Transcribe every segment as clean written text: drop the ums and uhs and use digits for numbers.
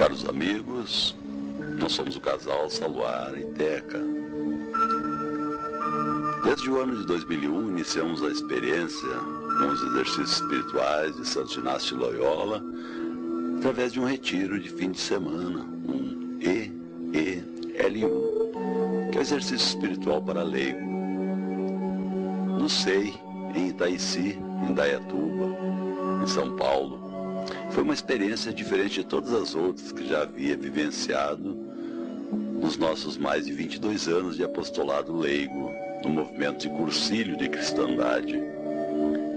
Caros amigos, nós somos o casal Saluar e Teca. Desde o ano de 2001 iniciamos a experiência com os exercícios espirituais de Santo Inácio de Loyola através de um retiro de fim de semana, um EEL1, que é o exercício espiritual para leigo. No SEI, em Itaici, em Dayatuba, em São Paulo. Foi uma experiência diferente de todas as outras que já havia vivenciado nos nossos mais de 22 anos de apostolado leigo, no movimento de cursilho de cristandade,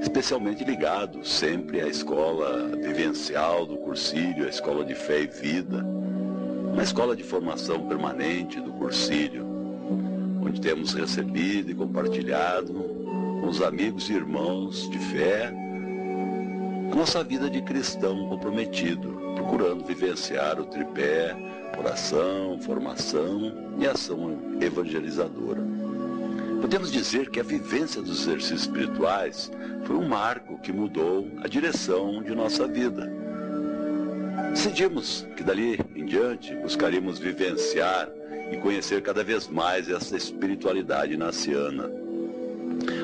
especialmente ligado sempre à escola vivencial do cursilho, à escola de fé e vida, uma escola de formação permanente do cursilho, onde temos recebido e compartilhado com os amigos e irmãos de fé a nossa vida de cristão comprometido, procurando vivenciar o tripé, oração, formação e ação evangelizadora. Podemos dizer que a vivência dos exercícios espirituais foi um marco que mudou a direção de nossa vida. Decidimos que dali em diante buscaríamos vivenciar e conhecer cada vez mais essa espiritualidade inaciana.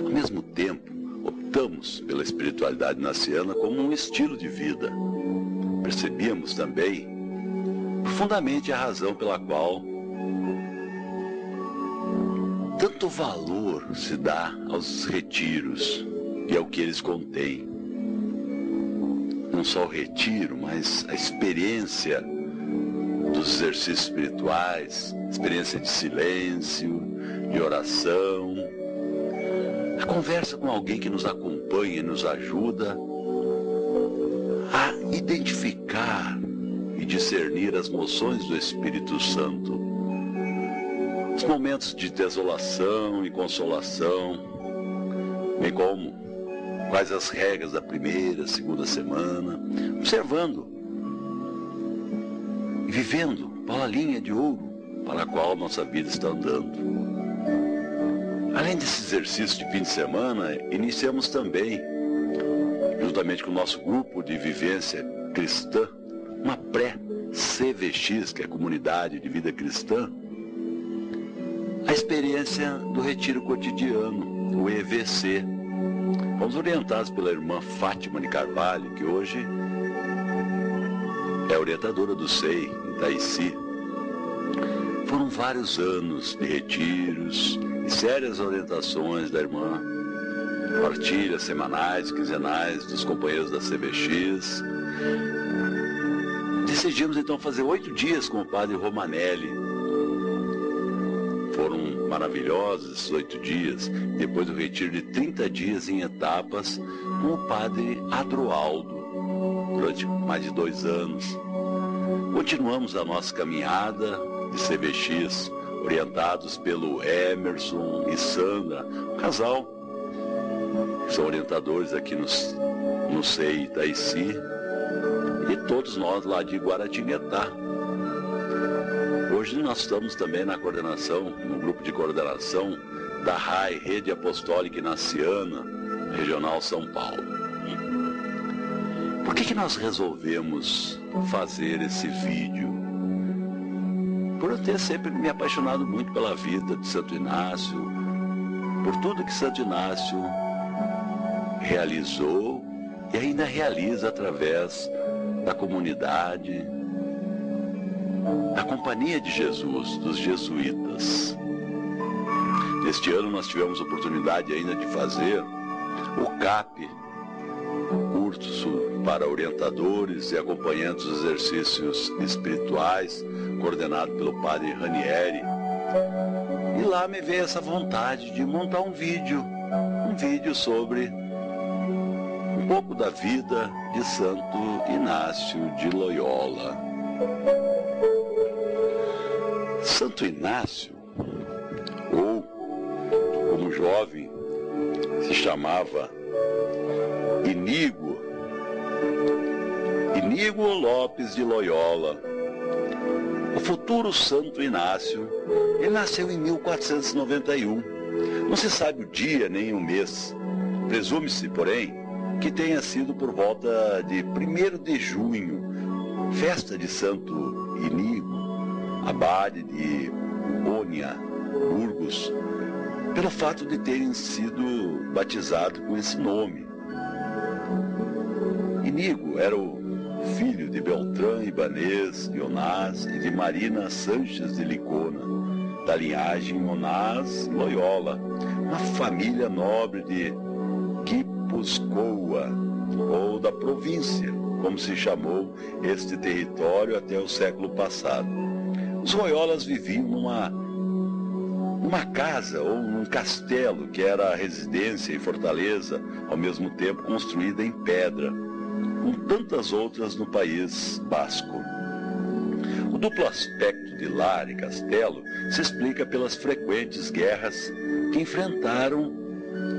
Ao mesmo tempo, optamos pela espiritualidade inaciana como um estilo de vida. Percebíamos também profundamente a razão pela qual tanto valor se dá aos retiros e ao que eles contêm. Não só o retiro, mas a experiência dos exercícios espirituais, experiência de silêncio, de oração, a conversa com alguém que nos acompanha e nos ajuda a identificar e discernir as moções do Espírito Santo. Os momentos de desolação e consolação, bem como quais as regras da primeira, segunda semana, observando e vivendo qual a linha de ouro para a qual nossa vida está andando. Além desse exercício de fim de semana, iniciamos também, juntamente com o nosso grupo de vivência cristã, uma pré-CVX, que é a Comunidade de Vida Cristã, a experiência do Retiro Cotidiano, o EVC. Fomos orientados pela irmã Fátima de Carvalho, que hoje é orientadora do SEI, em Itaici. Foram vários anos de retiros e sérias orientações da irmã, partilhas semanais, quinzenais dos companheiros da CVX. Decidimos então fazer 8 dias com o padre Romanelli. Foram maravilhosos esses 8 dias, depois do retiro de 30 dias em etapas com o padre Adroaldo, durante mais de 2 anos. Continuamos a nossa caminhada de CVX, orientados pelo Emerson e Sandra, um casal que são orientadores aqui no SEI Itaici, e todos nós lá de Guaratinguetá. Hoje nós estamos também na coordenação, no grupo de coordenação da RAI, Rede Apostólica Inaciana, Regional São Paulo. Por que nós resolvemos fazer esse vídeo? Por eu ter sempre me apaixonado muito pela vida de Santo Inácio, por tudo que Santo Inácio realizou e ainda realiza através da comunidade, da Companhia de Jesus, dos jesuítas. Neste ano nós tivemos a oportunidade ainda de fazer o CAP, curso para orientadores e acompanhantes dos exercícios espirituais, coordenado pelo padre Ranieri. E lá me veio essa vontade de montar um vídeo sobre um pouco da vida de Santo Inácio de Loyola. Santo Inácio, ou como jovem se chamava Inígo Lopes de Loyola, o futuro Santo Inácio, ele nasceu em 1491. Não se sabe o dia nem o mês. Presume-se, porém, que tenha sido por volta de 1º de junho festa de Santo Inígo, abade de Onia, Burgos, pelo fato de terem sido batizados com esse nome. Inígo era o filho de Beltrán Ibanez de Onás e de Marina Sanches de Licona, da linhagem Onás Loyola, uma família nobre de Guipuscoa, ou da província, como se chamou este território até o século passado. Os Loyolas viviam numa casa ou num castelo que era residência e fortaleza, ao mesmo tempo construída em pedra, com tantas outras no País Basco. O duplo aspecto de lar e castelo se explica pelas frequentes guerras que enfrentaram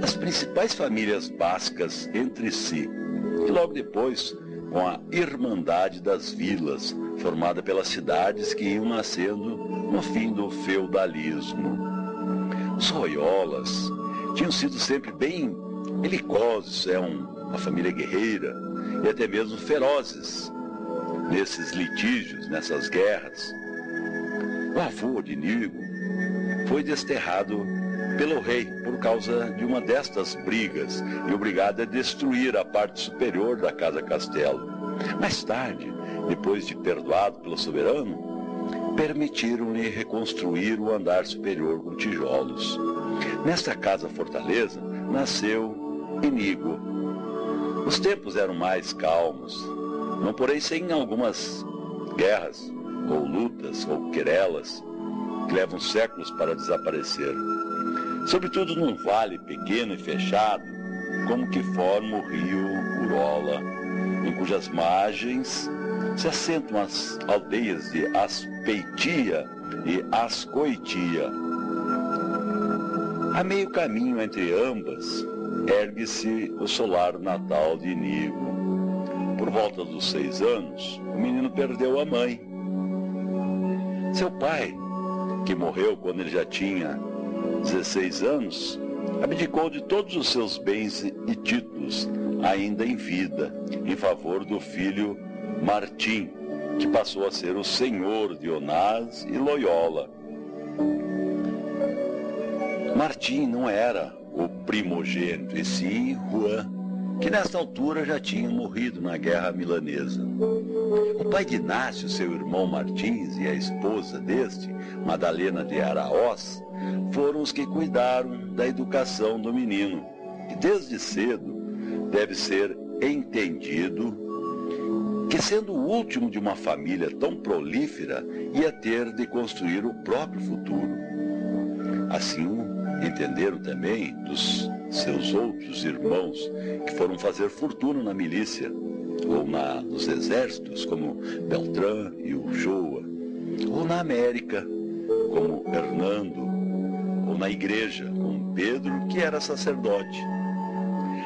as principais famílias bascas entre si, e logo depois com a Irmandade das Vilas, formada pelas cidades que iam nascendo no fim do feudalismo. Os Loyolas tinham sido sempre bem belicosos, uma família guerreira, e até mesmo ferozes nesses litígios, nessas guerras. O avô de Inígo foi desterrado pelo rei por causa de uma destas brigas e obrigado a destruir a parte superior da casa castelo. Mais tarde, depois de perdoado pelo soberano, permitiram-lhe reconstruir o andar superior com tijolos. Nesta casa fortaleza nasceu Inígo. Os tempos eram mais calmos, não porém sem algumas guerras, ou lutas, ou querelas, que levam séculos para desaparecer. Sobretudo num vale pequeno e fechado, como que forma o rio Urola, em cujas margens se assentam as aldeias de Aspeitia e Ascoitia. A meio caminho entre ambas, ergue-se o solar natal de Inígo. Por volta dos 6 anos, o menino perdeu a mãe. Seu pai, que morreu quando ele já tinha 16 anos, abdicou de todos os seus bens e títulos, ainda em vida, em favor do filho Martim, que passou a ser o senhor de Onás e Loyola. Martim não era o primogênito, e sim Juan, que nesta altura já tinha morrido na Guerra Milanesa. O pai de Inácio, seu irmão Martins, e a esposa deste, Madalena de Araoz, foram os que cuidaram da educação do menino, e desde cedo deve ser entendido que, sendo o último de uma família tão prolífera, ia ter de construir o próprio futuro. Assim, entenderam também dos seus outros irmãos que foram fazer fortuna na milícia, ou nos exércitos, como Beltrán e Ulloa, ou na América, como Hernando, ou na igreja, como Pedro, que era sacerdote.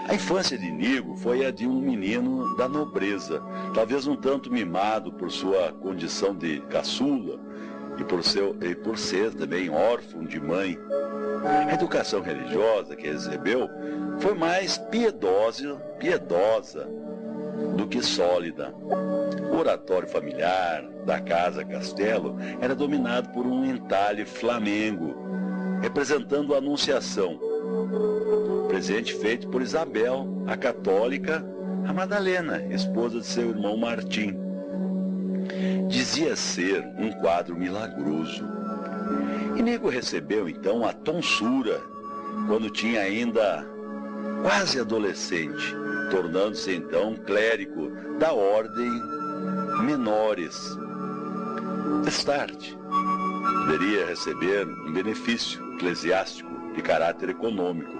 A infância de Inígo foi a de um menino da nobreza, talvez um tanto mimado por sua condição de caçula e por ser também órfão de mãe. A educação religiosa que recebeu foi mais piedosa do que sólida. O oratório familiar da casa castelo era dominado por um entalhe flamengo, representando a Anunciação, presente feito por Isabel, a católica, a Madalena, esposa de seu irmão Martim. Dizia ser um quadro milagroso. Inígo recebeu então a tonsura quando tinha ainda quase adolescente, tornando-se então clérigo da ordem menores. Mais tarde, poderia receber um benefício eclesiástico de caráter econômico,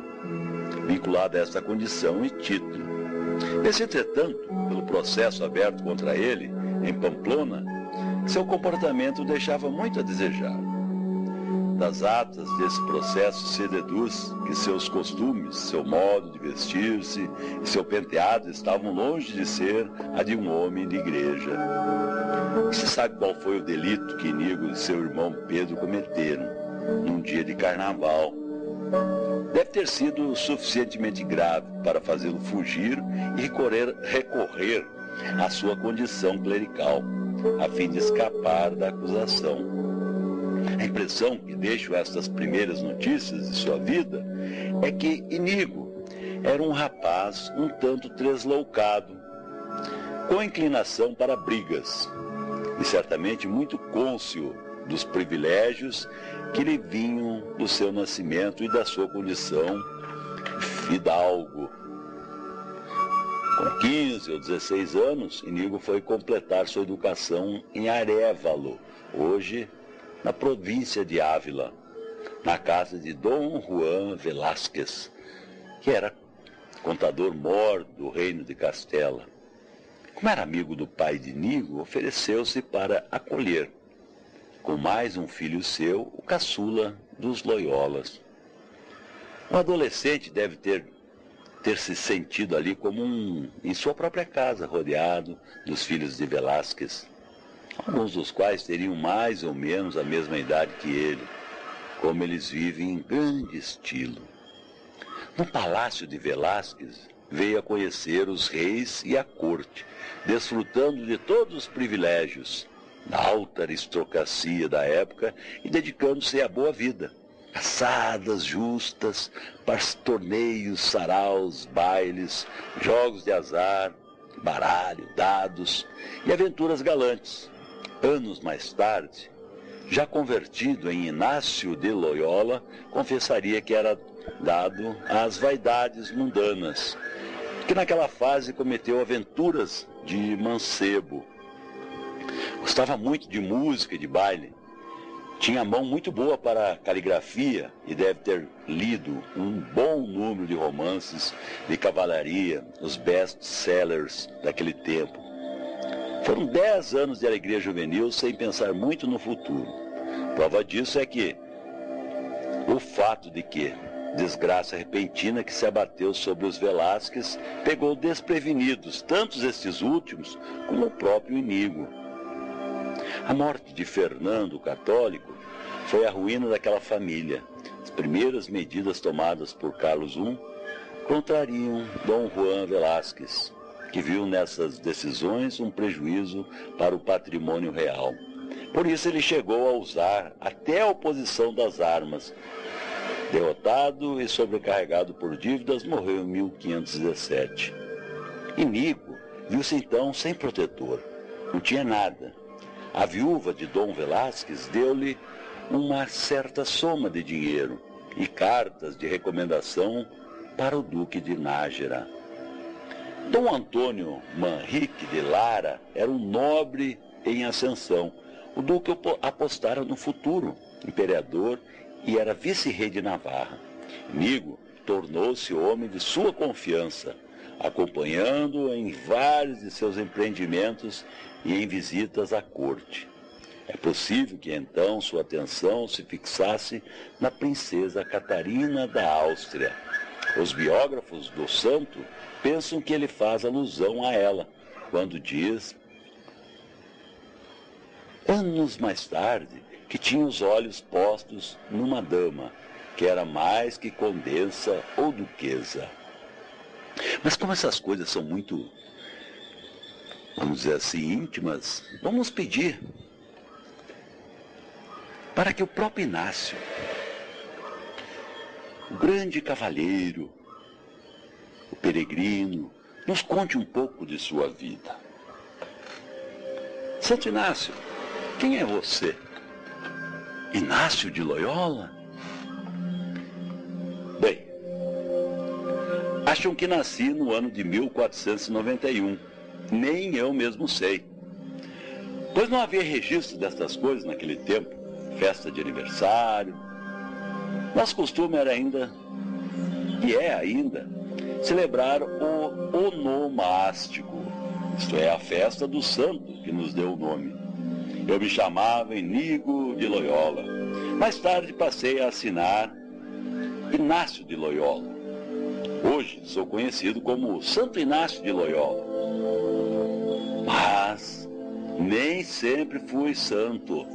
vinculado a esta condição e título. Mas, entretanto, pelo processo aberto contra ele, em Pamplona, seu comportamento deixava muito a desejar. Das atas desse processo se deduz que seus costumes, seu modo de vestir-se e seu penteado estavam longe de ser a de um homem de igreja. E se sabe qual foi o delito que Inígo e seu irmão Pedro cometeram num dia de carnaval. Deve ter sido suficientemente grave para fazê-lo fugir e recorrer a sua condição clerical, a fim de escapar da acusação. A impressão que deixo estas primeiras notícias de sua vida é que Inígo era um rapaz um tanto tresloucado, com inclinação para brigas, e certamente muito cônscio dos privilégios que lhe vinham do seu nascimento e da sua condição fidalgo. Com 15 ou 16 anos, Inígo foi completar sua educação em Arévalo, hoje na província de Ávila, na casa de Dom Juan Velázquez, que era contador-mor do reino de Castela. Como era amigo do pai de Inígo, ofereceu-se para acolher, com mais um filho seu, o caçula dos Loyolas. O adolescente deve ter se sentido ali como em sua própria casa, rodeado dos filhos de Velázquez, alguns dos quais teriam mais ou menos a mesma idade que ele, como eles vivem em grande estilo. No palácio de Velázquez, veio a conhecer os reis e a corte, desfrutando de todos os privilégios da alta aristocracia da época e dedicando-se à boa vida. Caçadas justas, torneios, saraus, bailes, jogos de azar, baralho, dados e aventuras galantes. Anos mais tarde, já convertido em Inácio de Loyola, confessaria que era dado às vaidades mundanas, que naquela fase cometeu aventuras de mancebo. Gostava muito de música e de baile. Tinha mão muito boa para caligrafia e deve ter lido um bom número de romances de cavalaria, os best-sellers daquele tempo. Foram 10 anos de alegria juvenil sem pensar muito no futuro. Prova disso é que o fato de que desgraça repentina que se abateu sobre os Velázquez pegou desprevenidos tanto estes últimos como o próprio Inígo. A morte de Fernando o Católico foi a ruína daquela família. As primeiras medidas tomadas por Carlos I contrariam Dom Juan Velázquez, que viu nessas decisões um prejuízo para o patrimônio real. Por isso ele chegou a usar até a oposição das armas. Derrotado e sobrecarregado por dívidas, morreu em 1517. Inígo viu-se então sem protetor, não tinha nada. A viúva de Dom Velázquez deu-lhe uma certa soma de dinheiro e cartas de recomendação para o Duque de Nájera. Dom Antônio Manrique de Lara era um nobre em ascensão. O duque apostara no futuro imperador e era vice-rei de Navarra. Inígo tornou-se homem de sua confiança, acompanhando-o em vários de seus empreendimentos e em visitas à corte. É possível que então sua atenção se fixasse na princesa Catarina da Áustria. Os biógrafos do santo pensam que ele faz alusão a ela, quando diz, anos mais tarde, que tinha os olhos postos numa dama, que era mais que condessa ou duquesa. Mas como essas coisas são muito, vamos dizer assim, íntimas, vamos pedir para que o próprio Inácio, o grande cavalheiro, o peregrino, nos conte um pouco de sua vida. Santo Inácio, quem é você? Inácio de Loyola? Bem, acham que nasci no ano de 1491. Nem eu mesmo sei. Pois não havia registro destas coisas naquele tempo. Festa de aniversário. Nosso costume era ainda, e é ainda, celebrar o onomástico, isto é, a festa do santo que nos deu o nome. Eu me chamava Inígo de Loyola. Mais tarde passei a assinar Inácio de Loyola. Hoje sou conhecido como Santo Inácio de Loyola. Mas nem sempre fui santo.